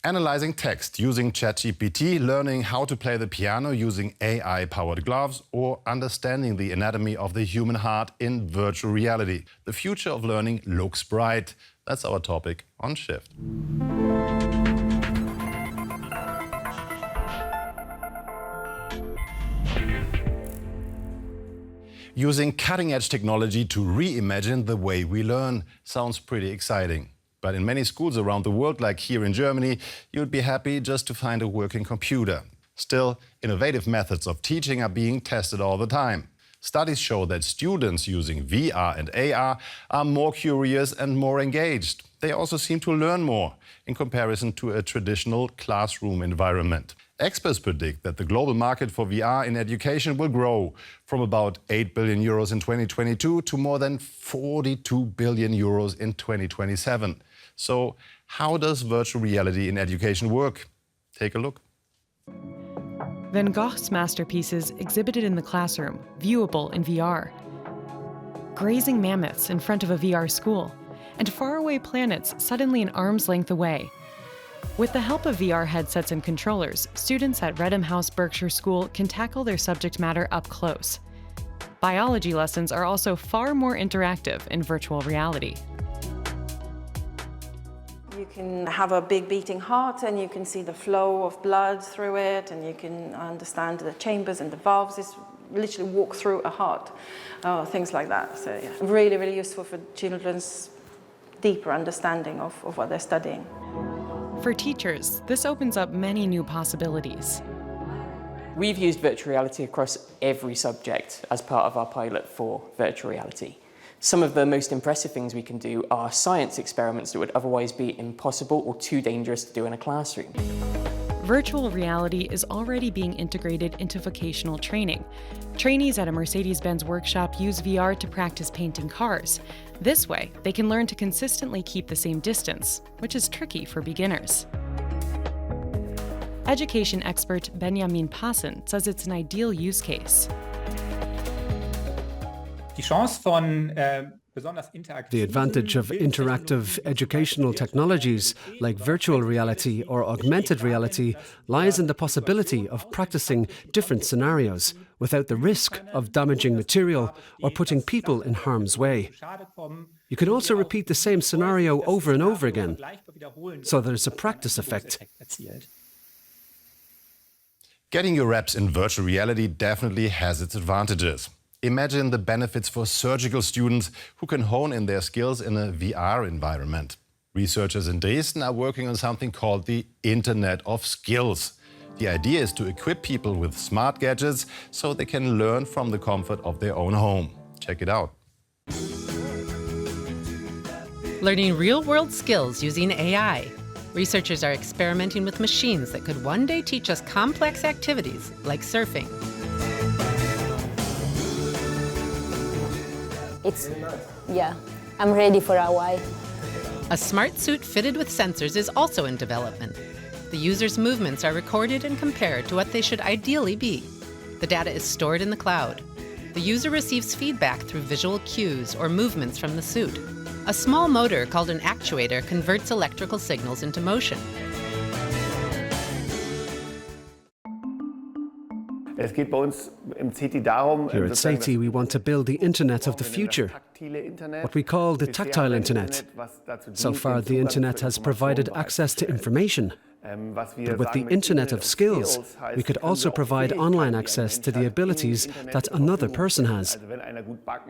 Analyzing text using ChatGPT, learning how to play the piano using AI-powered gloves, or understanding the anatomy of the human heart in virtual reality. The future of learning looks bright. That's our topic on Shift. Using cutting-edge technology to reimagine the way we learn sounds pretty exciting. But in many schools around the world, like here in Germany, you'd be happy just to find a working computer. Still, innovative methods of teaching are being tested all the time. Studies show that students using VR and AR are more curious and more engaged. They also seem to learn more in comparison to a traditional classroom environment. Experts predict that the global market for VR in education will grow from about 8 billion euros in 2022 to more than 42 billion euros in 2027. So how does virtual reality in education work? Take a look. Van Gogh's masterpieces exhibited in the classroom, viewable in VR. Grazing mammoths in front of a VR school, and faraway planets suddenly an arm's length away. With the help of VR headsets and controllers, students at Redefine House Berkshire School can tackle their subject matter up close. Biology lessons are also far more interactive in virtual reality. You can have a big beating heart and you can see the flow of blood through it, and you can understand the chambers and the valves. It's literally walk through a heart, things like that. So yeah, really, really useful for children's deeper understanding of what they're studying. For teachers, this opens up many new possibilities. We've used virtual reality across every subject as part of our pilot for virtual reality. Some of the most impressive things we can do are science experiments that would otherwise be impossible or too dangerous to do in a classroom. Virtual reality is already being integrated into vocational training. Trainees at a Mercedes-Benz workshop use VR to practice painting cars. This way, they can learn to consistently keep the same distance, which is tricky for beginners. Education expert Benjamin Passen says it's an ideal use case. The advantage of interactive educational technologies like virtual reality or augmented reality lies in the possibility of practicing different scenarios without the risk of damaging material or putting people in harm's way. You can also repeat the same scenario over and over again, so there's a practice effect. Getting your reps in virtual reality definitely has its advantages. Imagine the benefits for surgical students who can hone in their skills in a VR environment. Researchers in Dresden are working on something called the Internet of Skills. The idea is to equip people with smart gadgets so they can learn from the comfort of their own home. Check it out. Learning real-world skills using AI. Researchers are experimenting with machines that could one day teach us complex activities like surfing. I'm ready for a while. A smart suit fitted with sensors is also in development. The user's movements are recorded and compared to what they should ideally be. The data is stored in the cloud. The user receives feedback through visual cues or movements from the suit. A small motor called an actuator converts electrical signals into motion. Here at SETI, we want to build the Internet of the future, what we call the tactile Internet. So far, the Internet has provided access to information. But with the Internet of Skills, we could also provide online access to the abilities that another person has.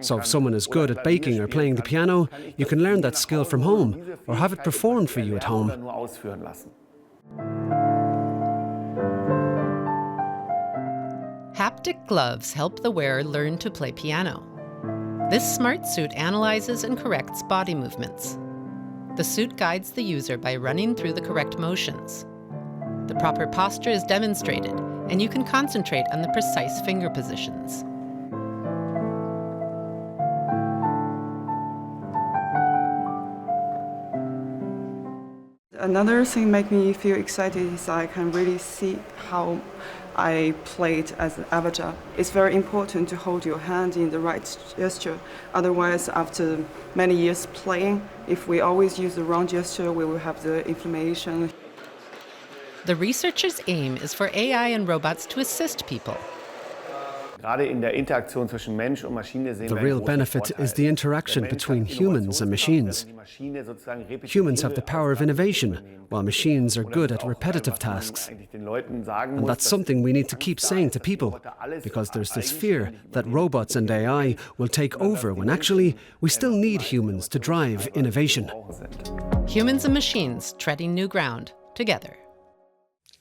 So if someone is good at baking or playing the piano, you can learn that skill from home or have it performed for you at home. Haptic gloves help the wearer learn to play piano. This smart suit analyzes and corrects body movements. The suit guides the user by running through the correct motions. The proper posture is demonstrated, and you can concentrate on the precise finger positions. Another thing makes me feel excited is I can really see how I played as an avatar. It's very important to hold your hand in the right gesture. Otherwise, after many years playing, if we always use the wrong gesture, we will have the inflammation. The researchers' aim is for AI and robots to assist people. The real benefit is the interaction between humans and machines. Humans have the power of innovation, while machines are good at repetitive tasks. And that's something we need to keep saying to people, because there's this fear that robots and AI will take over when actually we still need humans to drive innovation. Humans and machines treading new ground together.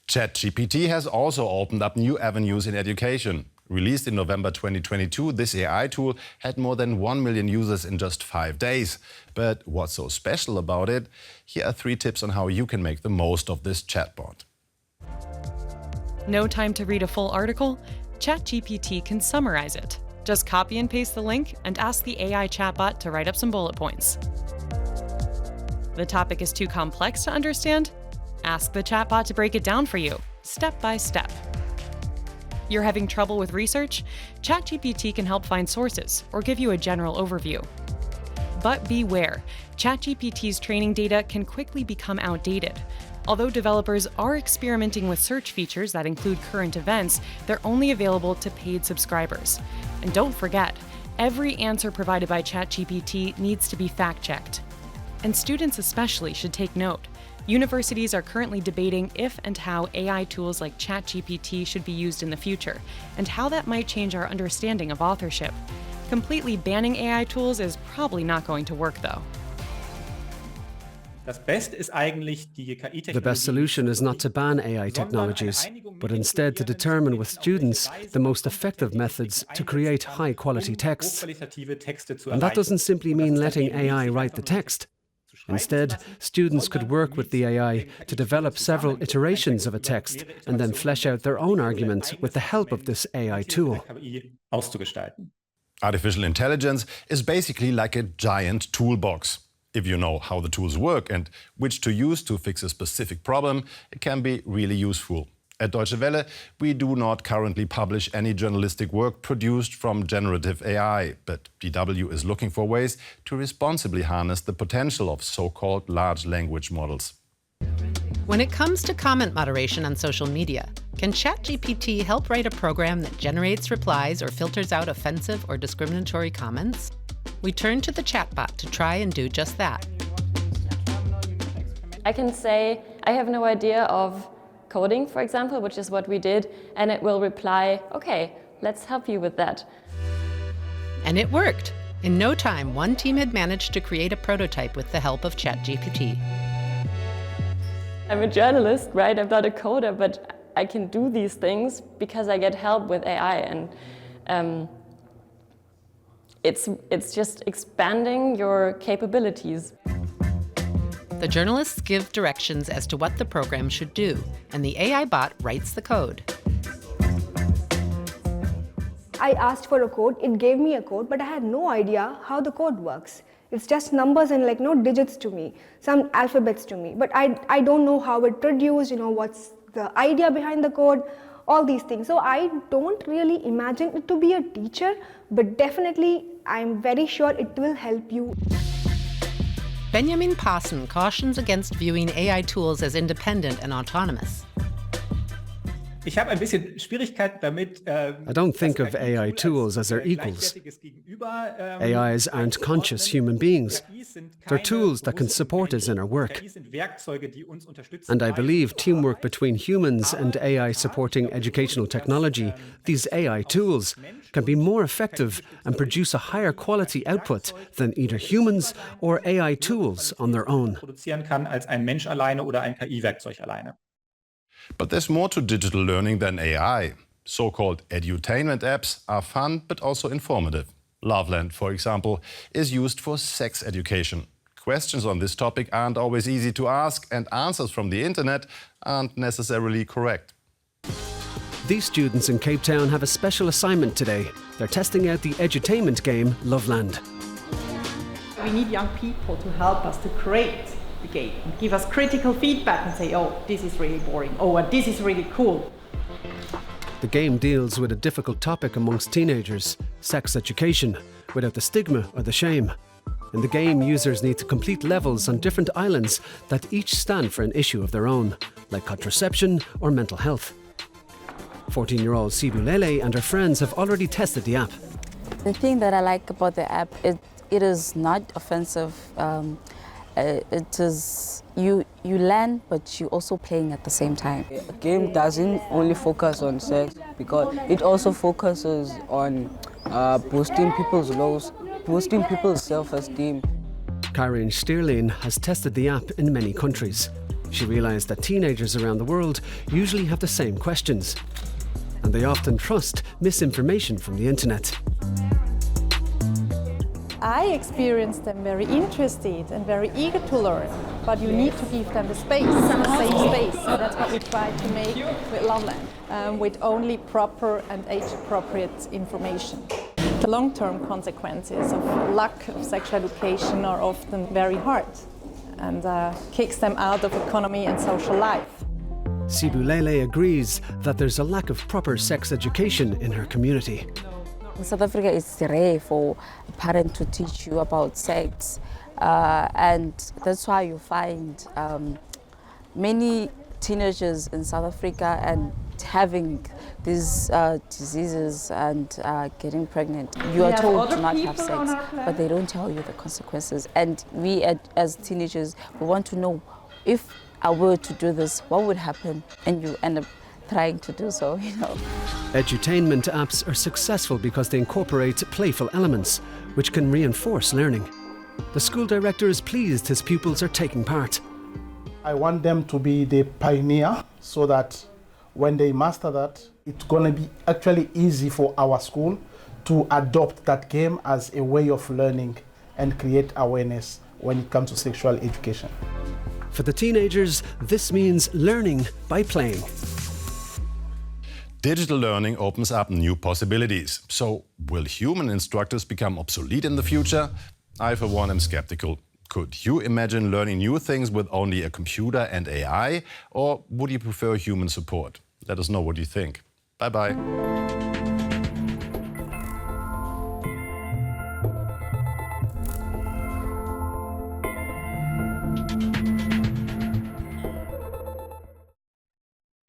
ChatGPT has also opened up new avenues in education. Released in November 2022, this AI tool had more than 1 million users in just 5 days. But what's so special about it? Here are 3 tips on how you can make the most of this chatbot. No time to read a full article? ChatGPT can summarize it. Just copy and paste the link and ask the AI chatbot to write up some bullet points. The topic is too complex to understand? Ask the chatbot to break it down for you, step by step. You're having trouble with research? ChatGPT can help find sources or give you a general overview. But beware, ChatGPT's training data can quickly become outdated. Although developers are experimenting with search features that include current events, they're only available to paid subscribers. And don't forget, every answer provided by ChatGPT needs to be fact-checked. And students especially should take note. Universities are currently debating if and how AI tools like ChatGPT should be used in the future, and how that might change our understanding of authorship. Completely banning AI tools is probably not going to work, though. The best solution is not to ban AI technologies, but instead to determine with students the most effective methods to create high-quality texts. And that doesn't simply mean letting AI write the text. Instead, students could work with the AI to develop several iterations of a text and then flesh out their own argument with the help of this AI tool. Artificial intelligence is basically like a giant toolbox. If you know how the tools work and which to use to fix a specific problem, it can be really useful. At Deutsche Welle, we do not currently publish any journalistic work produced from generative AI, but DW is looking for ways to responsibly harness the potential of so-called large language models. When it comes to comment moderation on social media, can ChatGPT help write a program that generates replies or filters out offensive or discriminatory comments? We turn to the chatbot to try and do just that. I can say, I have no idea of coding, for example, which is what we did, and it will reply, okay, let's help you with that. And it worked. In no time, one team had managed to create a prototype with the help of ChatGPT. I'm a journalist, right? I'm not a coder, but I can do these things because I get help with AI, and it's just expanding your capabilities. The journalists give directions as to what the program should do, and the AI bot writes the code. I asked for a code, it gave me a code, but I had no idea how the code works. It's just numbers and digits to me, some alphabets to me, but I don't know how it produced, what's the idea behind the code, all these things. So I don't really imagine it to be a teacher, but definitely I'm very sure it will help you. Benjamin Paassen cautions against viewing AI tools as independent and autonomous. I don't think of AI tools as their equals. AIs aren't conscious human beings. They're tools that can support us in our work. And I believe teamwork between humans and AI supporting educational technology, these AI tools, can be more effective and produce a higher quality output than either humans or AI tools on their own. But there's more to digital learning than AI. So-called edutainment apps are fun but also informative. Loveland, for example, is used for sex education. Questions on this topic aren't always easy to ask, and answers from the internet aren't necessarily correct. These students in Cape Town have a special assignment today. They're testing out the edutainment game Loveland. We need young people to help us to create the game and give us critical feedback and say, oh, this is really boring, oh, and this is really cool. The game deals with a difficult topic amongst teenagers, sex education, without the stigma or the shame. In the game, users need to complete levels on different islands that each stand for an issue of their own, like contraception or mental health. 14-year-old Sibulele and her friends have already tested the app. The thing that I like about the app, it is not offensive. It is you learn, but you're also playing at the same time. The game doesn't only focus on sex, because it also focuses on boosting people's lows, boosting people's self-esteem. Karen Stierlin has tested the app in many countries. She realised that teenagers around the world usually have the same questions, and they often trust misinformation from the internet. I experienced them very interested and very eager to learn, but you need to give them the space, the safe space. So that's what we try to make with Loveland, with only proper and age-appropriate information. The long-term consequences of lack of sexual education are often very hard and kicks them out of economy and social life. Sibulele agrees that there's a lack of proper sex education in her community. In South Africa, it's rare for a parent to teach you about sex, and that's why you find many teenagers in South Africa and having these diseases and getting pregnant. You are told to not have sex, but they don't tell you the consequences. And we, as teenagers, we want to know, if I were to do this, what would happen? And you end up trying to do so, you know. Edutainment apps are successful because they incorporate playful elements, which can reinforce learning. The school director is pleased his pupils are taking part. I want them to be the pioneer, so that when they master that, it's going to be actually easy for our school to adopt that game as a way of learning and create awareness when it comes to sexual education. For the teenagers, this means learning by playing. Digital learning opens up new possibilities. So, will human instructors become obsolete in the future? I, for one, am skeptical. Could you imagine learning new things with only a computer and AI? Or would you prefer human support? Let us know what you think. Bye-bye.